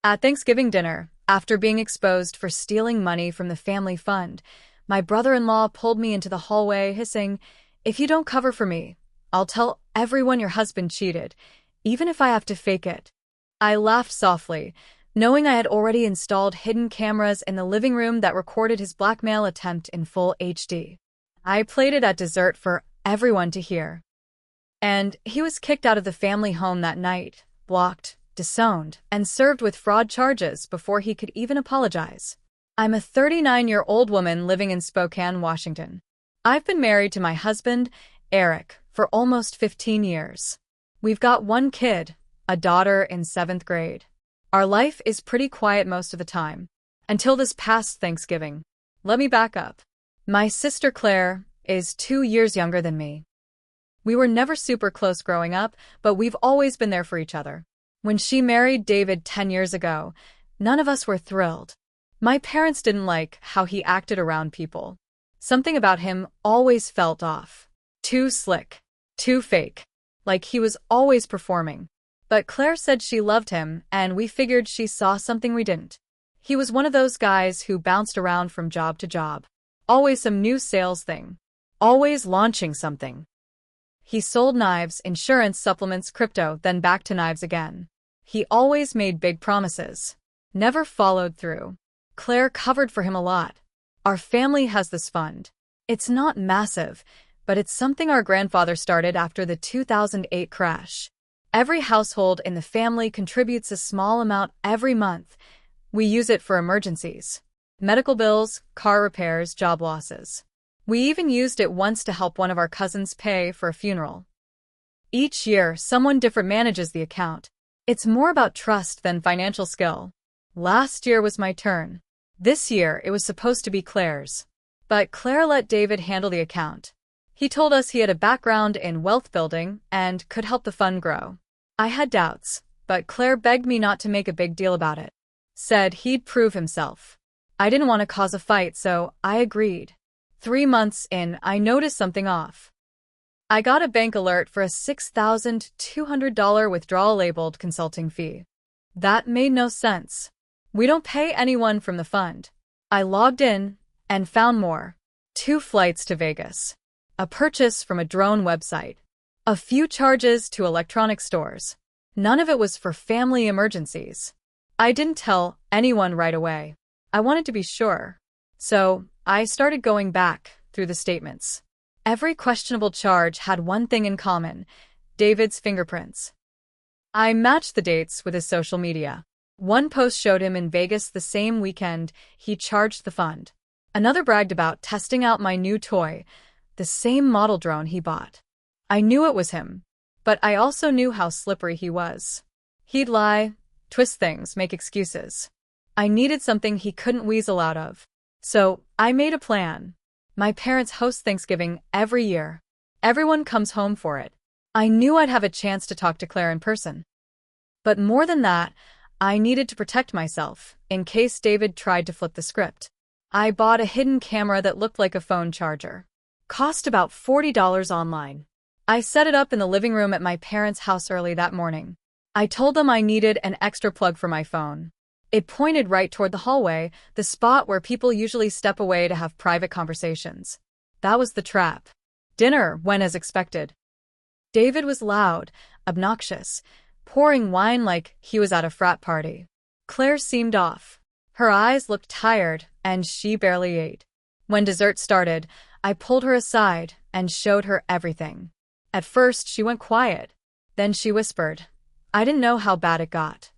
At Thanksgiving dinner, after being exposed for stealing money from the family fund, my brother-in-law pulled me into the hallway hissing, "If you don't cover for me, I'll tell everyone your husband cheated, even if I have to fake it." I laughed softly, knowing I had already installed hidden cameras in the living room that recorded his blackmail attempt in full HD. I played it at dessert for everyone to hear. And he was kicked out of the family home that night, blocked, disowned, and served with fraud charges before he could even apologize. I'm a 39-year-old woman living in Spokane, Washington. I've been married to my husband, Eric, for almost 15 years. We've got one kid, a daughter in 7th grade. Our life is pretty quiet most of the time. Until this past Thanksgiving. Let me back up. My sister Claire is 2 years younger than me. We were never super close growing up, but we've always been there for each other. When she married David 10 years ago, none of us were thrilled. My parents didn't like how he acted around people. Something about him always felt off. Too slick. Too fake. Like he was always performing. But Claire said she loved him, and we figured she saw something we didn't. He was one of those guys who bounced around from job to job. Always some new sales thing. Always launching something. He sold knives, insurance, supplements, crypto, then back to knives again. He always made big promises. Never followed through. Claire covered for him a lot. Our family has this fund. It's not massive, but it's something our grandfather started after the 2008 crash. Every household in the family contributes a small amount every month. We use it for emergencies. Medical bills, car repairs, job losses. We even used it once to help one of our cousins pay for a funeral. Each year, someone different manages the account. It's more about trust than financial skill. Last year was my turn. This year, it was supposed to be Claire's. But Claire let David handle the account. He told us he had a background in wealth building and could help the fund grow. I had doubts, but Claire begged me not to make a big deal about it. Said he'd prove himself. I didn't want to cause a fight, so I agreed. 3 months in, I noticed something off. I got a bank alert for a $6,200 withdrawal labeled consulting fee. That made no sense. We don't pay anyone from the fund. I logged in and found more. 2 flights to Vegas. A purchase from a drone website. A few charges to electronic stores. None of it was for family emergencies. I didn't tell anyone right away. I wanted to be sure. So, I started going back through the statements. Every questionable charge had one thing in common: David's fingerprints. I matched the dates with his social media. One post showed him in Vegas the same weekend he charged the fund. Another bragged about testing out my new toy, the same model drone he bought. I knew it was him, but I also knew how slippery he was. He'd lie, twist things, make excuses. I needed something he couldn't weasel out of. So, I made a plan. My parents host Thanksgiving every year. Everyone comes home for it. I knew I'd have a chance to talk to Claire in person. But more than that, I needed to protect myself, in case David tried to flip the script. I bought a hidden camera that looked like a phone charger. Cost about $40 online. I set it up in the living room at my parents' house early that morning. I told them I needed an extra plug for my phone. It pointed right toward the hallway, the spot where people usually step away to have private conversations. That was the trap. Dinner went as expected. David was loud, obnoxious, pouring wine like he was at a frat party. Claire seemed off. Her eyes looked tired, and she barely ate. When dessert started, I pulled her aside and showed her everything. At first, she went quiet. Then she whispered. I didn't know how bad it got.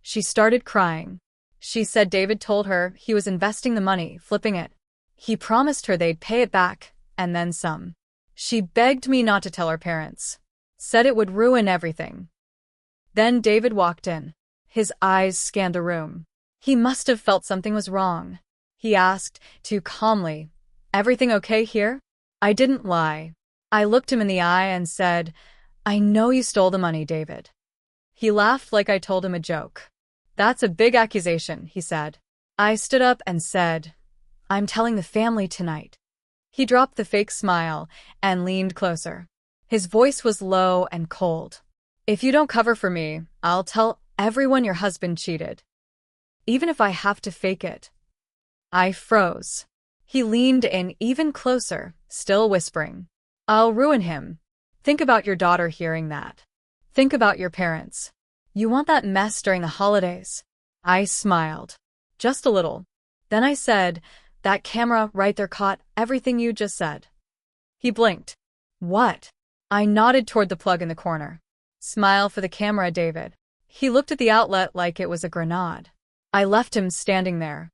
She started crying. She said David told her he was investing the money, flipping it. He promised her they'd pay it back, and then some. She begged me not to tell her parents. Said it would ruin everything. Then David walked in. His eyes scanned the room. He must have felt something was wrong. He asked, too calmly, "Everything okay here?" I didn't lie. I looked him in the eye and said, "I know you stole the money, David." He laughed like I told him a joke. "That's a big accusation," he said. I stood up and said, "I'm telling the family tonight." He dropped the fake smile and leaned closer. His voice was low and cold. "If you don't cover for me, I'll tell everyone your husband cheated, even if I have to fake it." I froze. He leaned in even closer, still whispering, "I'll ruin him. Think about your daughter hearing that. Think about your parents. You want that mess during the holidays." I smiled. Just a little. Then I said, "That camera right there caught everything you just said." He blinked. "What?" I nodded toward the plug in the corner. "Smile for the camera, David." He looked at the outlet like it was a grenade. I left him standing there.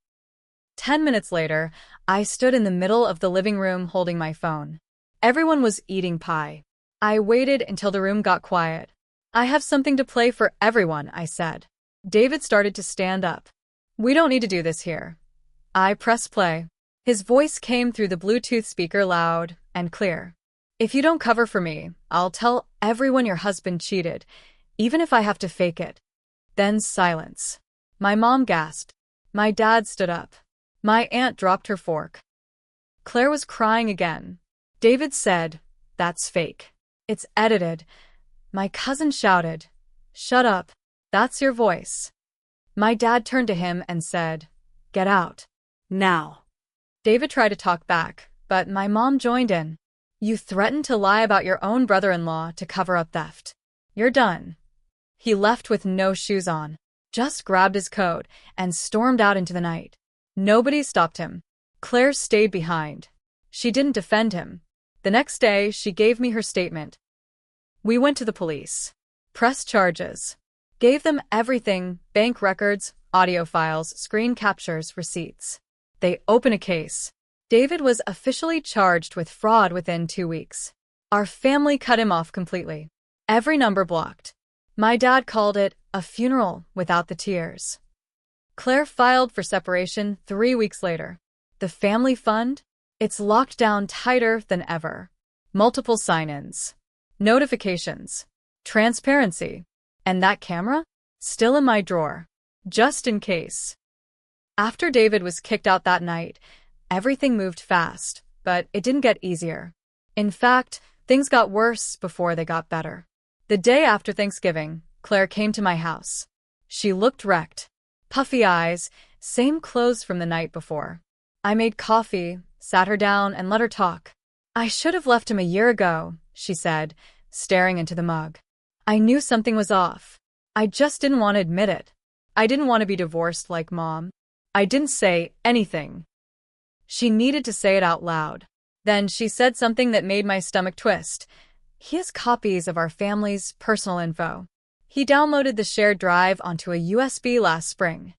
10 minutes later, I stood in the middle of the living room holding my phone. Everyone was eating pie. I waited until the room got quiet. "I have something to play for everyone," I said. David started to stand up. "We don't need to do this here." I pressed play. His voice came through the Bluetooth speaker loud and clear. "If you don't cover for me, I'll tell everyone your husband cheated, even if I have to fake it." Then silence. My mom gasped. My dad stood up. My aunt dropped her fork. Claire was crying again. David said, "That's fake. It's edited." My cousin shouted, "Shut up. That's your voice." My dad turned to him and said, "Get out. Now." David tried to talk back, but my mom joined in. "You threatened to lie about your own brother-in-law to cover up theft. You're done." He left with no shoes on, just grabbed his coat, and stormed out into the night. Nobody stopped him. Claire stayed behind. She didn't defend him. The next day, she gave me her statement. We went to the police. Pressed charges. Gave them everything: bank records, audio files, screen captures, receipts. They opened a case. David was officially charged with fraud within 2 weeks. Our family cut him off completely. Every number blocked. My dad called it a funeral without the tears. Claire filed for separation 3 weeks later. The family fund? It's locked down tighter than ever. Multiple sign-ins. Notifications. Transparency. And that camera? Still in my drawer. Just in case. After David was kicked out that night, everything moved fast, but it didn't get easier. In fact, things got worse before they got better. The day after Thanksgiving, Claire came to my house. She looked wrecked. Puffy eyes, same clothes from the night before. I made coffee, sat her down, and let her talk. "I should have left him a year ago," she said, staring into the mug. "I knew something was off. I just didn't want to admit it. I didn't want to be divorced like Mom. I didn't say anything." She needed to say it out loud. Then she said something that made my stomach twist. "He has copies of our family's personal info. He downloaded the shared drive onto a USB last spring."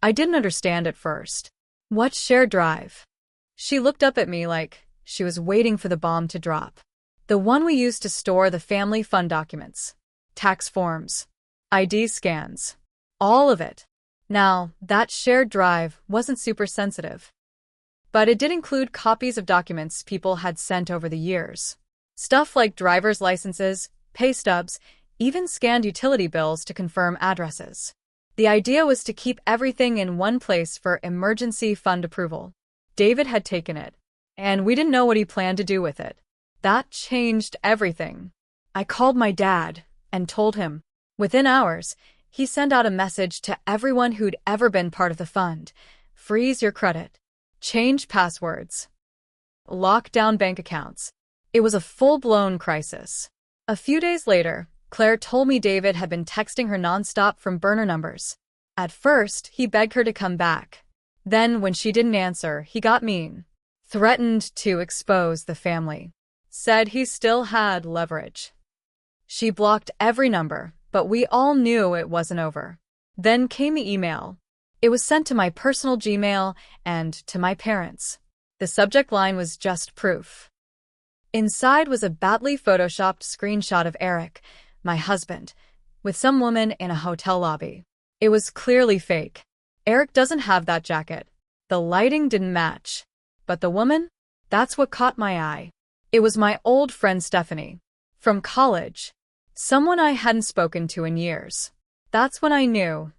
I didn't understand at first. "What shared drive?" She looked up at me like she was waiting for the bomb to drop. "The one we used to store the family fund documents. Tax forms. ID scans. All of it." Now, that shared drive wasn't super sensitive. But it did include copies of documents people had sent over the years. Stuff like driver's licenses, pay stubs, even scanned utility bills to confirm addresses. The idea was to keep everything in one place for emergency fund approval. David had taken it, and we didn't know what he planned to do with it. That changed everything. I called my dad and told him. Within hours, he sent out a message to everyone who'd ever been part of the fund. Freeze your credit. Change passwords. Lock down bank accounts. It was a full-blown crisis. A few days later, Claire told me David had been texting her nonstop from burner numbers. At first, he begged her to come back. Then, when she didn't answer, he got mean. Threatened to expose the family. Said he still had leverage. She blocked every number, but we all knew it wasn't over. Then came the email. It was sent to my personal Gmail and to my parents. The subject line was just proof. Inside was a badly photoshopped screenshot of Eric, my husband, with some woman in a hotel lobby. It was clearly fake. Eric doesn't have that jacket. The lighting didn't match. But the woman? That's what caught my eye. It was my old friend Stephanie. From college. Someone I hadn't spoken to in years. That's when I knew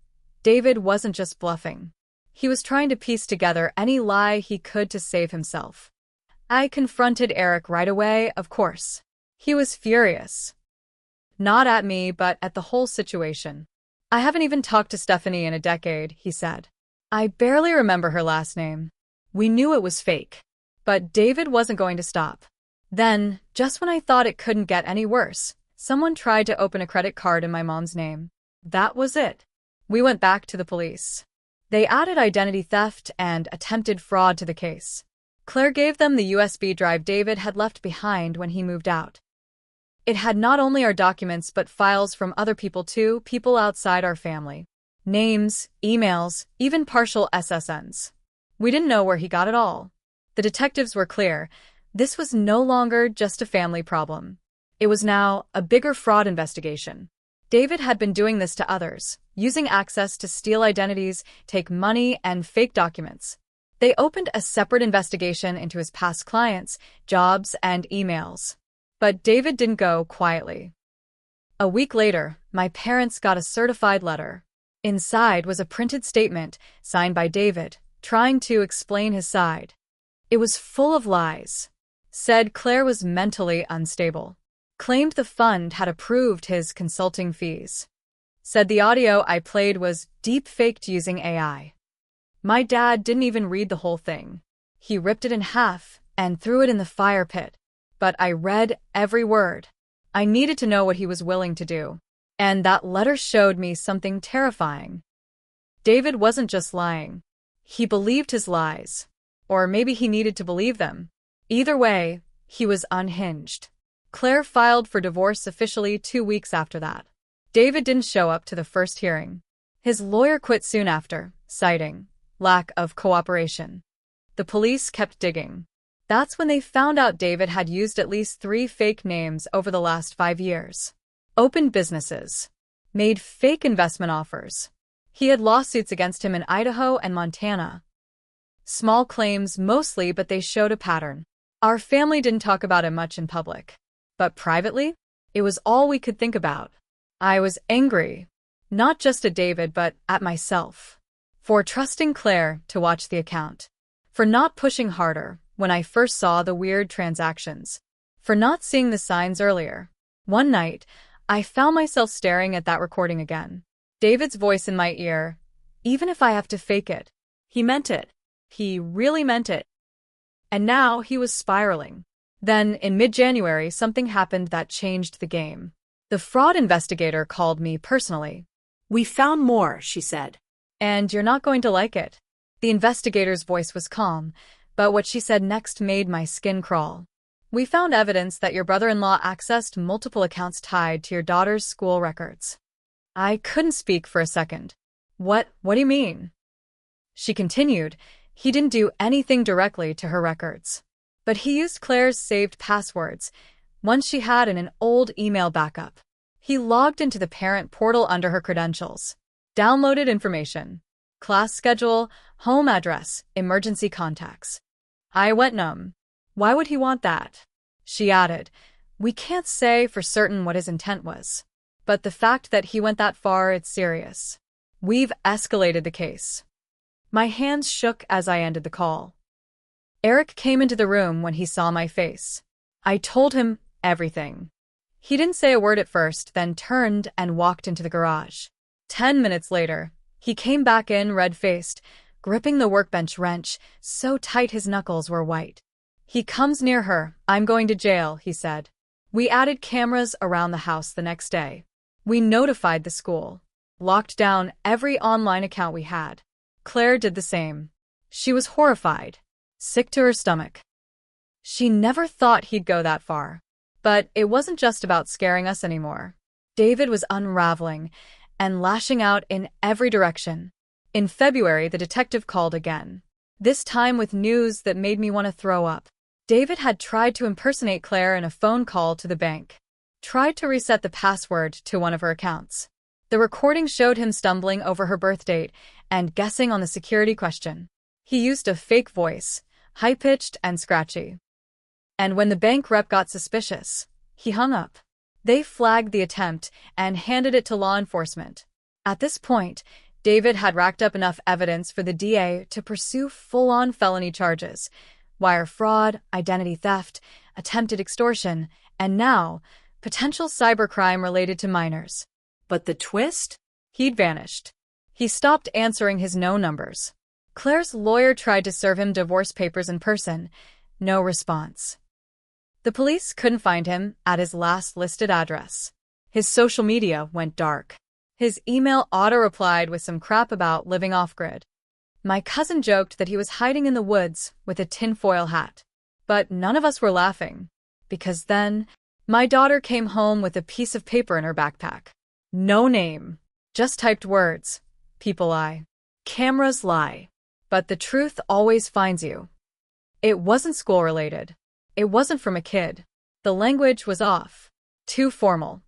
David wasn't just bluffing. He was trying to piece together any lie he could to save himself. I confronted Eric right away, of course. He was furious. Not at me, but at the whole situation. "I haven't even talked to Stephanie in a decade," he said. I barely remember her last name. We knew it was fake. But David wasn't going to stop. Then, just when I thought it couldn't get any worse, someone tried to open a credit card in my mom's name. That was it. We went back to the police. They added identity theft and attempted fraud to the case. Claire gave them the USB drive David had left behind when he moved out. It had not only our documents but files from other people too, people outside our family. Names, emails, even partial SSNs. We didn't know where he got it all. The detectives were clear. This was no longer just a family problem. It was now a bigger fraud investigation. David had been doing this to others, using access to steal identities, take money, and fake documents. They opened a separate investigation into his past clients, jobs, and emails. But David didn't go quietly. A week later, my parents got a certified letter. Inside was a printed statement, signed by David, trying to explain his side. It was full of lies. Said Claire was mentally unstable. Claimed the fund had approved his consulting fees. Said the audio I played was deep-faked using AI. My dad didn't even read the whole thing. He ripped it in half and threw it in the fire pit. But I read every word. I needed to know what he was willing to do. And that letter showed me something terrifying. David wasn't just lying. He believed his lies. Or maybe he needed to believe them. Either way, he was unhinged. Claire filed for divorce officially 2 weeks after that. David didn't show up to the first hearing. His lawyer quit soon after, citing lack of cooperation. The police kept digging. That's when they found out David had used at least 3 fake names over the last 5 years. Opened businesses. Made fake investment offers. He had lawsuits against him in Idaho and Montana. Small claims mostly, but they showed a pattern. Our family didn't talk about it much in public. But privately, it was all we could think about. I was angry. Not just at David, but at myself. For trusting Claire to watch the account. For not pushing harder when I first saw the weird transactions. For not seeing the signs earlier. One night, I found myself staring at that recording again. David's voice in my ear. Even if I have to fake it. He meant it. He really meant it. And now he was spiraling. Then, in mid-January, something happened that changed the game. The fraud investigator called me personally. "We found more," she said. "And you're not going to like it." The investigator's voice was calm, but what she said next made my skin crawl. "We found evidence that your brother-in-law accessed multiple accounts tied to your daughter's school records." I couldn't speak for a second. What do you mean?" She continued. "He didn't do anything directly to her records. But he used Claire's saved passwords, ones she had in an old email backup. He logged into the parent portal under her credentials. Downloaded information. Class schedule, home address, emergency contacts." I went numb. "Why would he want that?" She added. "We can't say for certain what his intent was. But the fact that he went that far, it's serious. We've escalated the case." My hands shook as I ended the call. Eric came into the room when he saw my face. I told him everything. He didn't say a word at first, then turned and walked into the garage. 10 minutes later, he came back in red-faced, gripping the workbench wrench so tight his knuckles were white. "He comes near her, I'm going to jail," he said. We added cameras around the house the next day. We notified the school. Locked down every online account we had. Claire did the same. She was horrified. Sick to her stomach. She never thought he'd go that far. But it wasn't just about scaring us anymore. David was unraveling and lashing out in every direction. In February, the detective called again. This time with news that made me want to throw up. David had tried to impersonate Claire in a phone call to the bank. Tried to reset the password to one of her accounts. The recording showed him stumbling over her birth date and guessing on the security question. He used a fake voice, high-pitched and scratchy. And when the bank rep got suspicious, he hung up. They flagged the attempt and handed it to law enforcement. At this point, David had racked up enough evidence for the DA to pursue full-on felony charges. Wire fraud, identity theft, attempted extortion, and now, potential cybercrime related to minors. But the twist? He'd vanished. He stopped answering his no numbers. Claire's lawyer tried to serve him divorce papers in person. No response. The police couldn't find him at his last listed address. His social media went dark. His email auto-replied with some crap about living off-grid. My cousin joked that he was hiding in the woods with a tinfoil hat. But none of us were laughing. Because then, my daughter came home with a piece of paper in her backpack. No name. Just typed words. People lie. Cameras lie. But the truth always finds you. It wasn't school-related. It wasn't from a kid. The language was off. Too formal.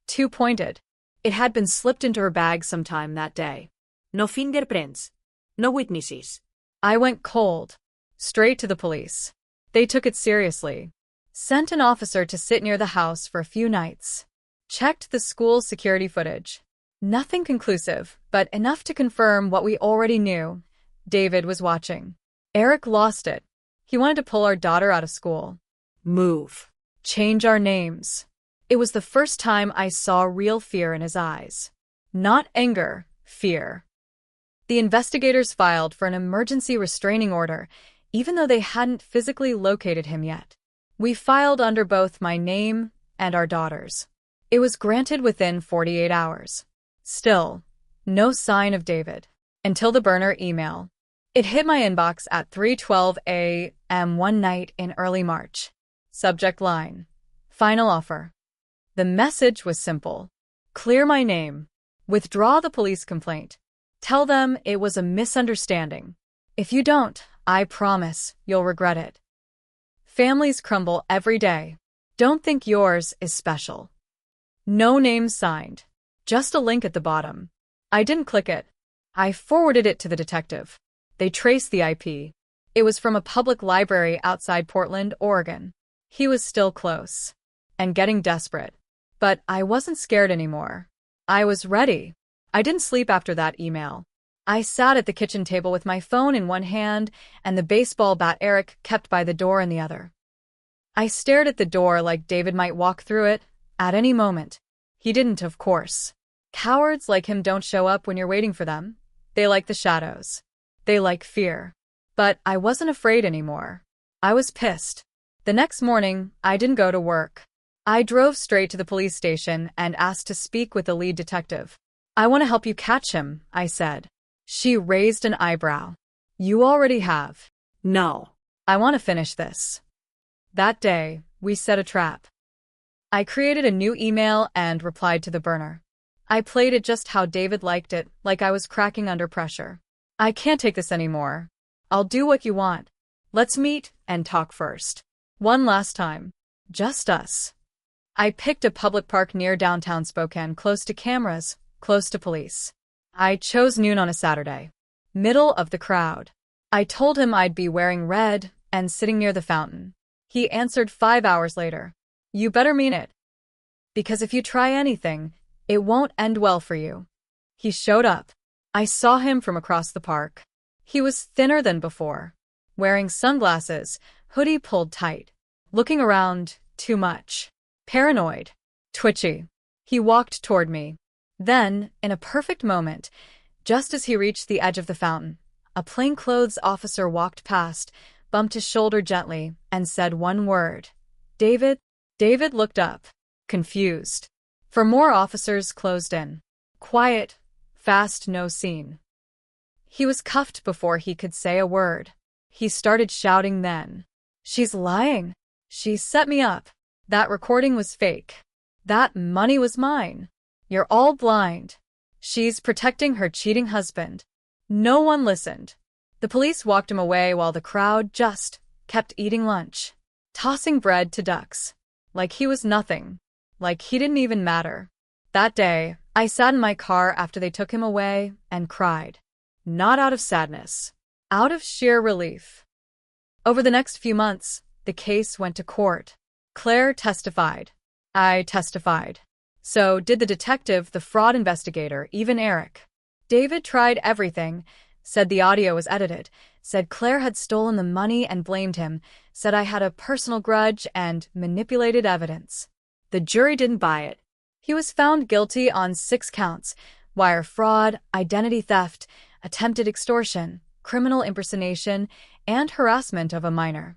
Too pointed. It had been slipped into her bag sometime that day. No fingerprints. No witnesses. I went cold. Straight to the police. They took it seriously. Sent an officer to sit near the house for a few nights. Checked the school's security footage. Nothing conclusive, but enough to confirm what we already knew. David was watching. Eric lost it. He wanted to pull our daughter out of school. Move. Change our names. It was the first time I saw real fear in his eyes. Not anger, fear. The investigators filed for an emergency restraining order, even though they hadn't physically located him yet. We filed under both my name and our daughter's. It was granted within 48 hours. Still, no sign of David. Until the burner email. It hit my inbox at 3:12 a.m. one night in early March. Subject line. Final offer. The message was simple. Clear my name. Withdraw the police complaint. Tell them it was a misunderstanding. If you don't, I promise you'll regret it. Families crumble every day. Don't think yours is special. No name signed. Just a link at the bottom. I didn't click it. I forwarded it to the detective. They traced the IP. It was from a public library outside Portland, Oregon. He was still close. And getting desperate. But I wasn't scared anymore. I was ready. I didn't sleep after that email. I sat at the kitchen table with my phone in one hand and the baseball bat Eric kept by the door in the other. I stared at the door like David might walk through it at any moment. He didn't, of course. Cowards like him don't show up when you're waiting for them. They like the shadows. They like fear. But I wasn't afraid anymore. I was pissed. The next morning, I didn't go to work. I drove straight to the police station and asked to speak with the lead detective. I want to help you catch him, I said. She raised an eyebrow. You already have. No. I want to finish this. That day, we set a trap. I created a new email and replied to the burner. I played it just how David liked it, like I was cracking under pressure. I can't take this anymore. I'll do what you want. Let's meet and talk first. One last time. Just us. I picked a public park near downtown Spokane, close to cameras, close to police. I chose noon on a Saturday. Middle of the crowd. I told him I'd be wearing red and sitting near the fountain. He answered 5 hours later. You better mean it. Because if you try anything, it won't end well for you. He showed up. I saw him from across the park. He was thinner than before. Wearing sunglasses, hoodie pulled tight. Looking around, too much. Paranoid. Twitchy. He walked toward me. Then, in a perfect moment, just as he reached the edge of the fountain, a plainclothes officer walked past, bumped his shoulder gently, and said one word. David? David looked up, confused. For more officers closed in. Quiet, fast, no scene. He was cuffed before he could say a word. He started shouting then. She's lying. She set me up. That recording was fake. That money was mine. You're all blind. She's protecting her cheating husband. No one listened. The police walked him away while the crowd just kept eating lunch, tossing bread to ducks. Like he was nothing. Like he didn't even matter. That day, I sat in my car after they took him away and cried. Not out of sadness. Out of sheer relief. Over the next few months, the case went to court. Claire testified. I testified. So did the detective, the fraud investigator, even Eric. David tried everything, said the audio was edited, said Claire had stolen the money and blamed him, said I had a personal grudge and manipulated evidence. The jury didn't buy it. He was found guilty on 6 counts: wire fraud, identity theft, attempted extortion, criminal impersonation, and harassment of a minor.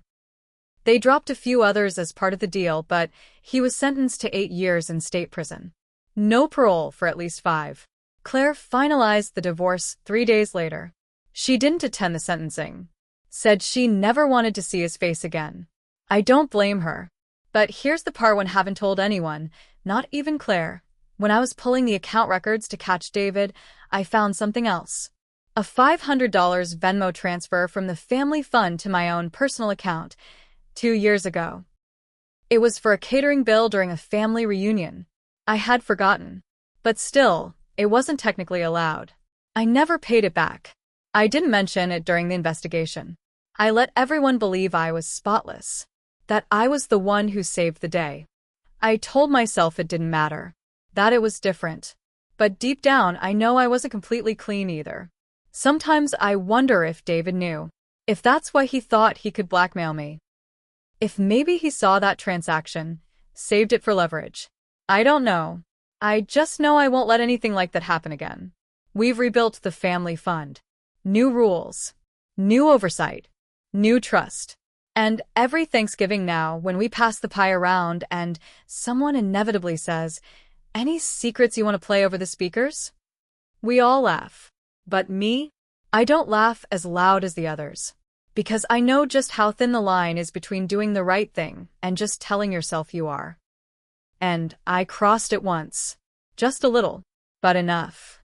They dropped a few others as part of the deal, but he was sentenced to 8 years in state prison. No parole for at least 5. Claire finalized the divorce 3 days later. She didn't attend the sentencing. Said she never wanted to see his face again. I don't blame her. But here's the part one haven't told anyone, not even Claire. When I was pulling the account records to catch David, I found something else. A $500 Venmo transfer from the family fund to my own personal account 2 years ago. It was for a catering bill during a family reunion. I had forgotten. But still, it wasn't technically allowed. I never paid it back. I didn't mention it during the investigation. I let everyone believe I was spotless. That I was the one who saved the day. I told myself it didn't matter. That it was different. But deep down, I know I wasn't completely clean either. Sometimes I wonder if David knew. If that's why he thought he could blackmail me. If maybe he saw that transaction, saved it for leverage. I don't know. I just know I won't let anything like that happen again. We've rebuilt the family fund. New rules. New oversight. New trust. And every Thanksgiving now, when we pass the pie around and someone inevitably says, "Any secrets you want to play over the speakers?" we all laugh. But me? I don't laugh as loud as the others. Because I know just how thin the line is between doing the right thing and just telling yourself you are. And I crossed it once. Just a little. But enough.